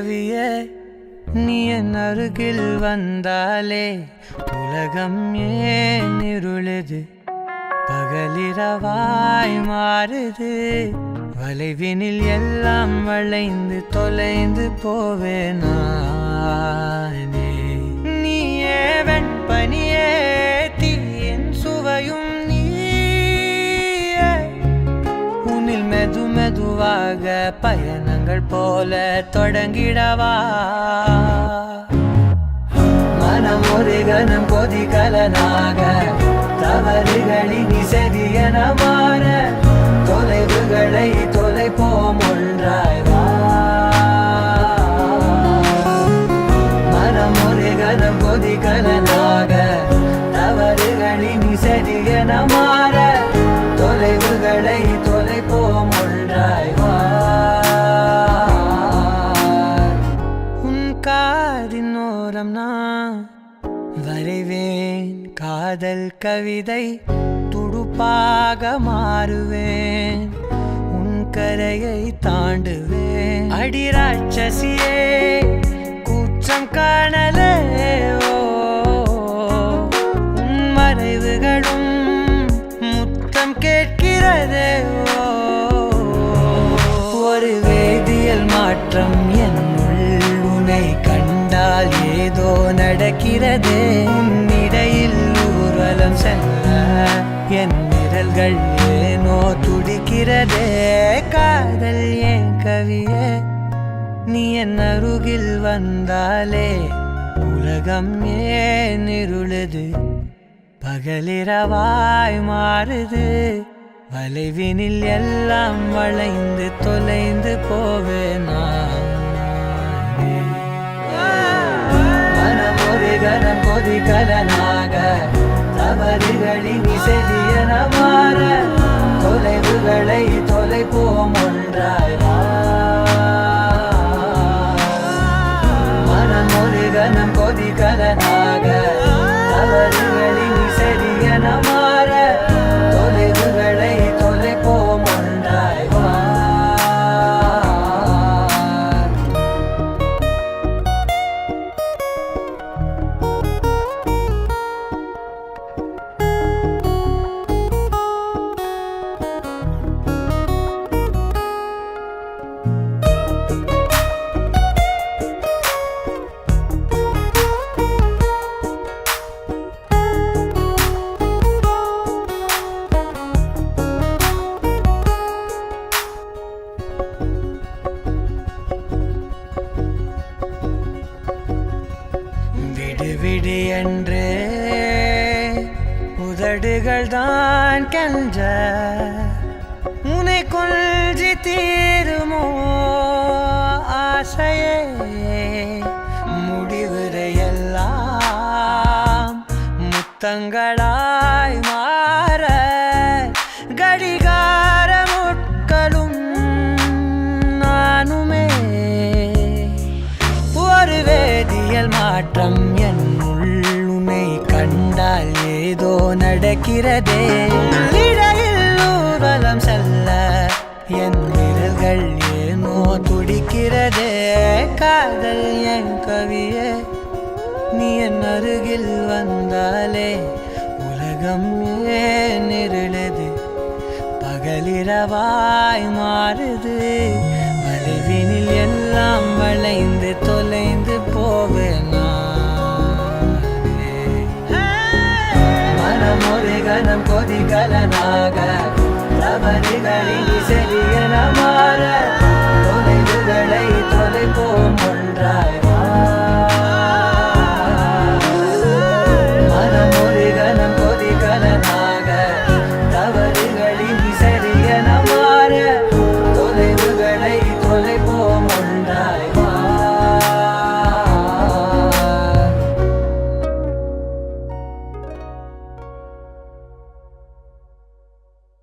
கவியே நீ என் அருகில் வந்தாலே உலகம் ஏன் இருளுது பகலிரவாய் மாறுது வளைவினில் எல்லாம் வளைந்து தொலைந்து போவேனானே நீயே வெண்பனியே தீயின் சுவையும் நீயே உன்னில் மெது மெதுவாக பயணங்கள் போல தொடங்கிடவா மனம் ஒரு கணம் கொதிகலனாக தவறுகளின் இசையன மாற தொலைவுகளை தொலைப்போம் ஒன்றாய் வா மனம் ஒரு கணம் கொதிகலனாக தவறுகளின் இசையன மாற தொலைவுகளை தொலைப்போம் ஒன்றாய் வா உன் காதின் ஓரம் நான் வரைவேன் காதல் கவிதை துடுப்பாக மாறுவேன் உன் கரையை தாண்டுவேன் அடி ராட்சசியே கூற்றம் காணலே உன் மறைவுகளும் முத்தம் கேட்கிறதே ஒரு வேதியியல் மாற்றம் என்னுள் உன்னை கண்டால் ஏதோ நடக்கிறதே இடையில் ஊர்வலம் செல்ல என் நிழல்கள் ஏனோ துடிக்கிறதே காதல் ஏன் கவியே நீ என் அருகில் வந்தாலே உலகம் ஏன் இருளுது பகலிரவாய் மாறுது வளைவினில் எல்லாம் வளைந்து தொலைந்து போவேனா மனம் ஒரு கணம் கொதிகலனாக தவறுகளின் இசையன மாற தொலைவுகளை தொலைப்போம் ஒன்றாய் வா மனம் ஒரு கணம் கொதிகலனாக தவறுகளின் இசையன மாற தொலைவுகளை தொலைப்போம் ஒன்றாய் வா விடு என்று உதடுகள் தான் கெஞ்ச உன்னை கொஞ்சி தீருமோ ஆசையே முடிவுரையெல்லாம் முத்தங்களாய் மாற கடிகார முட்களும் நானுமே ஒரு வேதியியல் மாற்றம் என்னுள் உன்னை கண்டால் ஏதோ நடக்கிறதே இடையில் ஊர்வலம் செல்ல என் விரல்கள் ஏனோ துடிக்கிறதே காதல் என் கவியே நீ என் அருகில் வந்தாலே உலகம் ஏன் இருளுது பகலிரவாய் மாறுது வளைவினில் எல்லாம் வளைந்து